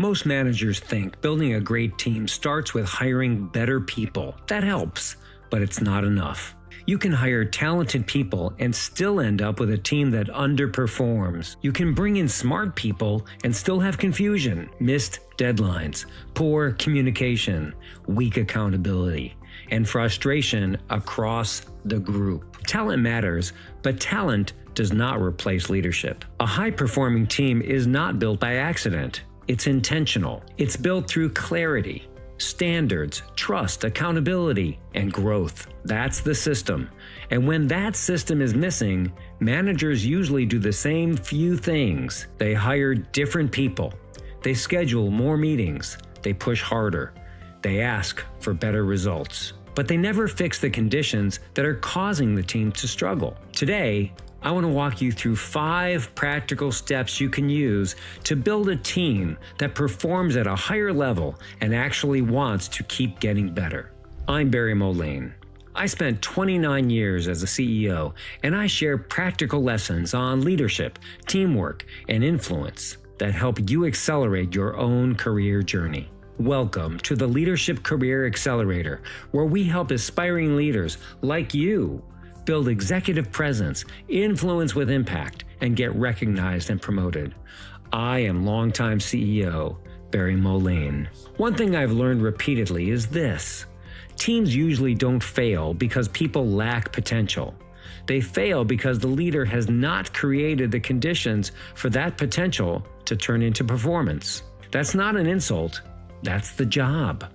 Most managers think building a great team starts with hiring better people. That helps, but it's not enough. You can hire talented people and still end up with a team that underperforms. You can bring in smart people and still have confusion, missed deadlines, poor communication, weak accountability, and frustration across the group. Talent matters, but talent does not replace leadership. A high-performing team is not built by accident. It's intentional. It's built through clarity, standards, trust, accountability, and growth. That's the system. And when that system is missing, managers usually do the same few things. They hire different people. They schedule more meetings. They push harder. They ask for better results. But they never fix the conditions that are causing the team to struggle. Today, I want to walk you through 5 practical steps you can use to build a team that performs at a higher level and actually wants to keep getting better. I'm Barry Moline. I spent 29 years as a CEO, and I share practical lessons on leadership, teamwork, and influence that help you accelerate your own career journey. Welcome to the Leadership Career Accelerator, where we help aspiring leaders like you build executive presence, influence with impact, and get recognized and promoted. I am longtime CEO Barry Moline. One thing I've learned repeatedly is this: teams usually don't fail because people lack potential. They fail because the leader has not created the conditions for that potential to turn into performance. That's not an insult. That's the job.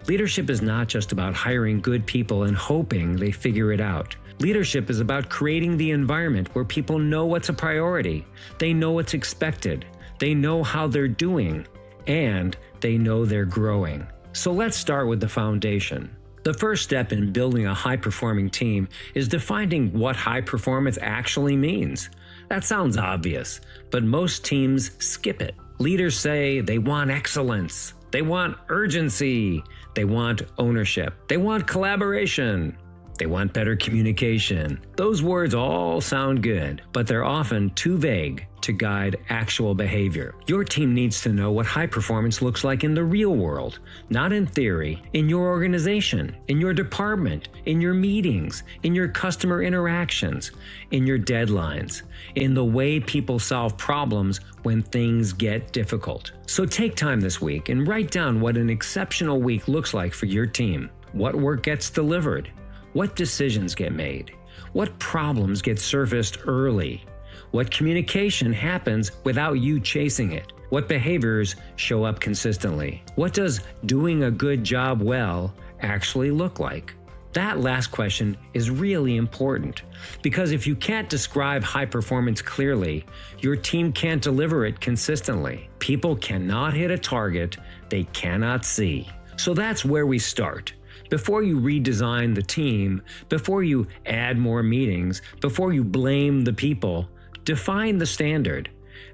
Leadership is not just about hiring good people and hoping they figure it out. Leadership is about creating the environment where people know what's a priority, they know what's expected, they know how they're doing, and they know they're growing. So let's start with the foundation. The first step in building a high-performing team is defining what high performance actually means. That sounds obvious, but most teams skip it. Leaders say they want excellence, they want urgency, they want ownership, they want collaboration, they want better communication. Those words all sound good, but they're often too vague to guide actual behavior. Your team needs to know what high performance looks like in the real world, not in theory, in your organization, in your department, in your meetings, in your customer interactions, in your deadlines, in the way people solve problems when things get difficult. So take time this week and write down what an exceptional week looks like for your team. What work gets delivered? What decisions get made? What problems get surfaced early? What communication happens without you chasing it? What behaviors show up consistently? What does doing a good job well actually look like? That last question is really important, because if you can't describe high performance clearly, your team can't deliver it consistently. People cannot hit a target they cannot see. So that's where we start. Before you redesign the team, before you add more meetings, before you blame the people, define the standard.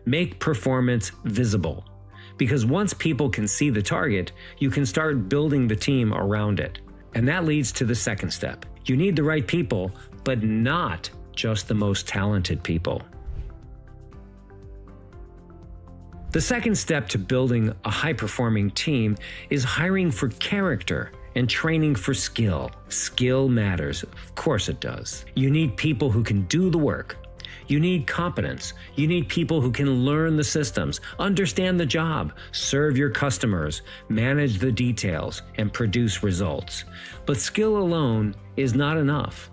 Make performance visible. Because once people can see the target, you can start building the team around it. And that leads to the second step. You need the right people, but not just the most talented people. The second step to building a high-performing team is hiring for character and training for skill. Skill matters. Of course it does. You need people who can do the work. You need competence. You need people who can learn the systems, understand the job, serve your customers, manage the details, and produce results. But skill alone is not enough.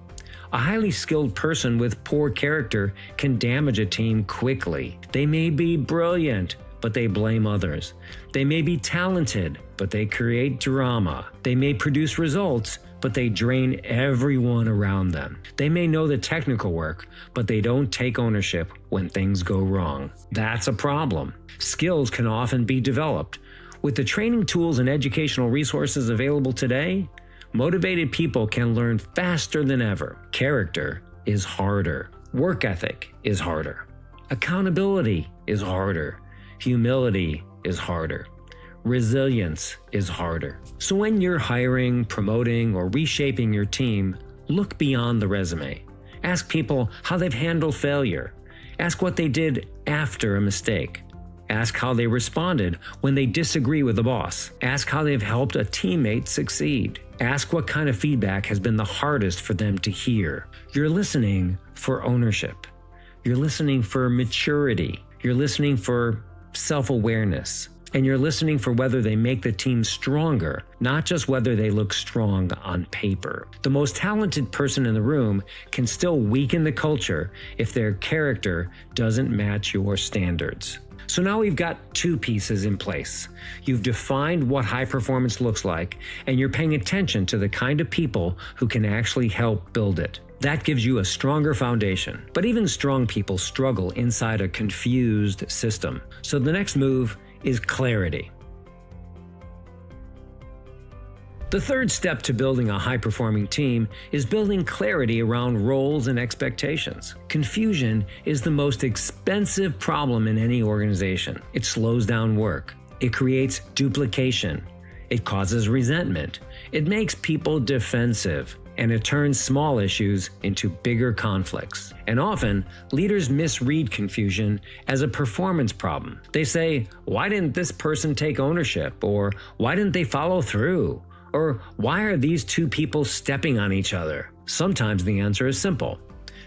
A highly skilled person with poor character can damage a team quickly. They may be brilliant, but they blame others. They may be talented, but they create drama. They may produce results, but they drain everyone around them. They may know the technical work, but they don't take ownership when things go wrong. That's a problem. Skills can often be developed. With the training tools and educational resources available today, motivated people can learn faster than ever. Character is harder. Work ethic is harder. Accountability is harder. Humility is harder. Resilience is harder. So when you're hiring, promoting, or reshaping your team, look beyond the resume. Ask people how they've handled failure. Ask what they did after a mistake. Ask how they responded when they disagree with the boss. Ask how they've helped a teammate succeed. Ask what kind of feedback has been the hardest for them to hear. You're listening for ownership. You're listening for maturity. You're listening for self-awareness. And you're listening for whether they make the team stronger, not just whether they look strong on paper. The most talented person in the room can still weaken the culture if their character doesn't match your standards. So now we've got two pieces in place. You've defined what high performance looks like, and you're paying attention to the kind of people who can actually help build it. That gives you a stronger foundation. But even strong people struggle inside a confused system. So the next move is clarity. The third step to building a high-performing team is building clarity around roles and expectations. Confusion is the most expensive problem in any organization. It slows down work. It creates duplication. It causes resentment. It makes people defensive. And it turns small issues into bigger conflicts. And often, leaders misread confusion as a performance problem. They say, why didn't this person take ownership? Or why didn't they follow through? Or why are these two people stepping on each other? Sometimes the answer is simple.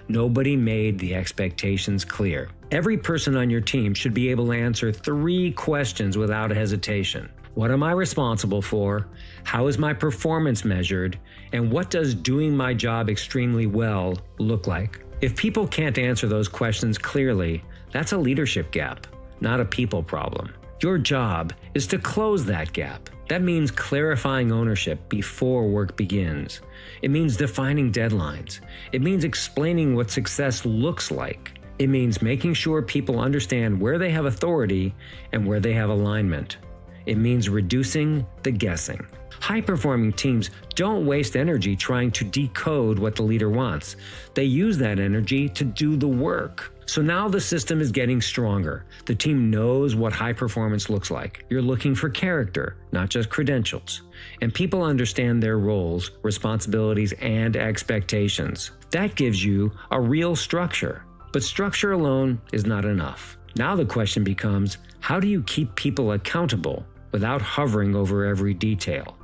Nobody made the expectations clear. Every person on your team should be able to answer 3 questions without hesitation. What am I responsible for? How is my performance measured? And what does doing my job extremely well look like? If people can't answer those questions clearly, that's a leadership gap, not a people problem. Your job is to close that gap. That means clarifying ownership before work begins. It means defining deadlines. It means explaining what success looks like. It means making sure people understand where they have authority and where they have alignment. It means reducing the guessing. High-performing teams don't waste energy trying to decode what the leader wants. They use that energy to do the work. So now the system is getting stronger. The team knows what high performance looks like. You're looking for character, not just credentials. And people understand their roles, responsibilities, and expectations. That gives you a real structure. But structure alone is not enough. Now the question becomes, how do you keep people accountable without hovering over every detail?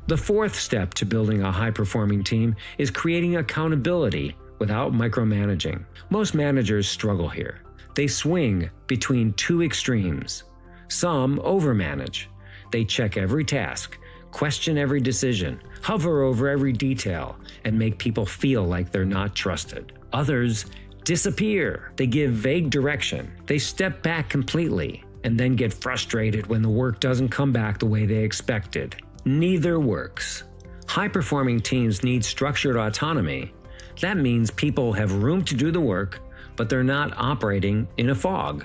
The fourth step to building a high-performing team is creating accountability without micromanaging. Most managers struggle here. They swing between 2 extremes. Some overmanage. They check every task, question every decision, hover over every detail, and make people feel like they're not trusted. Others disappear. They give vague direction. They step back completely and then get frustrated when the work doesn't come back the way they expected. Neither works. High-performing teams need structured autonomy. That means people have room to do the work, but they're not operating in a fog.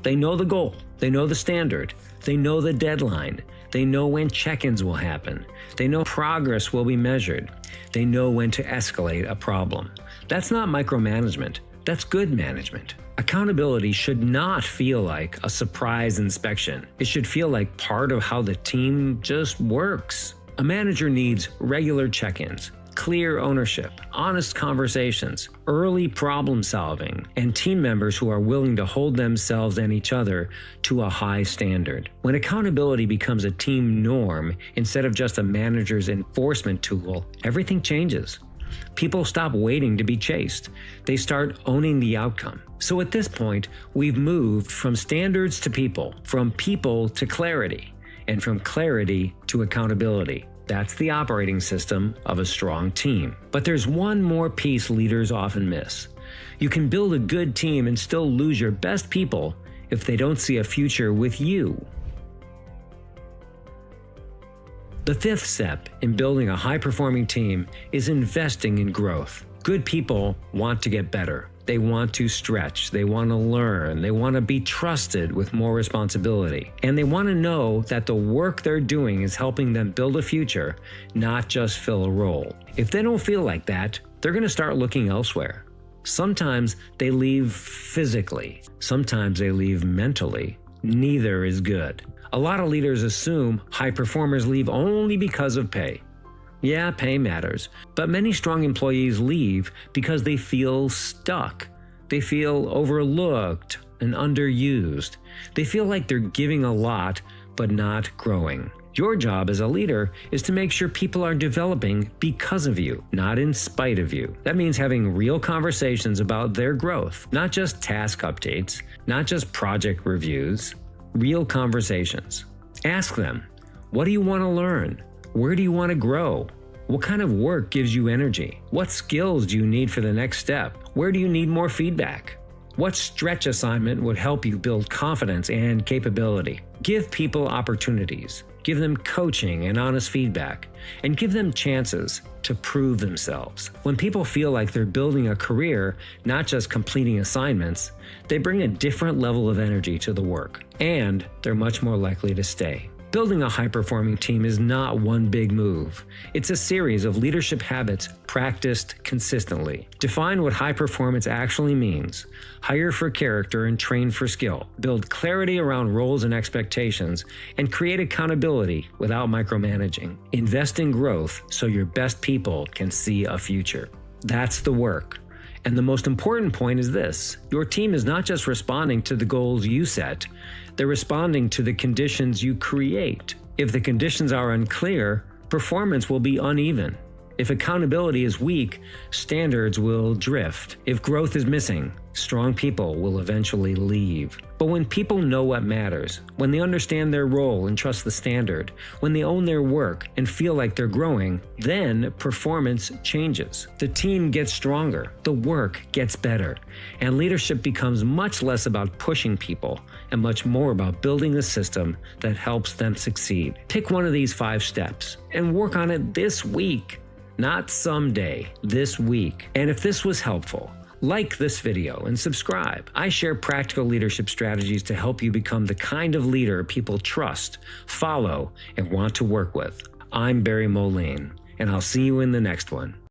They know the goal. They know the standard. They know the deadline. They know when check-ins will happen. They know progress will be measured. They know when to escalate a problem. That's not micromanagement. That's good management. Accountability should not feel like a surprise inspection. It should feel like part of how the team just works. A manager needs regular check-ins, clear ownership, honest conversations, early problem solving, and team members who are willing to hold themselves and each other to a high standard. When accountability becomes a team norm instead of just a manager's enforcement tool, everything changes. People stop waiting to be chased. They start owning the outcome. So at this point, we've moved from standards to people, from people to clarity, and from clarity to accountability. That's the operating system of a strong team. But there's one more piece leaders often miss. You can build a good team and still lose your best people if they don't see a future with you. The fifth step in building a high-performing team is investing in growth. Good people want to get better. They want to stretch. They want to learn. They want to be trusted with more responsibility. And they want to know that the work they're doing is helping them build a future, not just fill a role. If they don't feel like that, they're going to start looking elsewhere. Sometimes they leave physically. Sometimes they leave mentally. Neither is good. A lot of leaders assume high performers leave only because of pay. Yeah, pay matters, but many strong employees leave because they feel stuck. They feel overlooked and underused. They feel like they're giving a lot but not growing. Your job as a leader is to make sure people are developing because of you, not in spite of you. That means having real conversations about their growth, not just task updates, not just project reviews, real conversations. Ask them, what do you want to learn? Where do you want to grow? What kind of work gives you energy? What skills do you need for the next step? Where do you need more feedback? What stretch assignment would help you build confidence and capability? Give people opportunities. Give them coaching and honest feedback, and give them chances to prove themselves. When people feel like they're building a career, not just completing assignments, they bring a different level of energy to the work, and they're much more likely to stay. Building a high-performing team is not one big move. It's a series of leadership habits practiced consistently. Define what high performance actually means. Hire for character and train for skill. Build clarity around roles and expectations, and create accountability without micromanaging. Invest in growth so your best people can see a future. That's the work. And the most important point is this: your team is not just responding to the goals you set, they're responding to the conditions you create. If the conditions are unclear, performance will be uneven. If accountability is weak, standards will drift. If growth is missing, strong people will eventually leave. But when people know what matters, when they understand their role and trust the standard, when they own their work and feel like they're growing, then performance changes. The team gets stronger, the work gets better, and leadership becomes much less about pushing people and much more about building a system that helps them succeed. Pick one of these 5 steps and work on it this week. Not someday, this week. And if this was helpful, like this video and subscribe. I share practical leadership strategies to help you become the kind of leader people trust, follow, and want to work with. I'm Barry Moline, and I'll see you in the next one.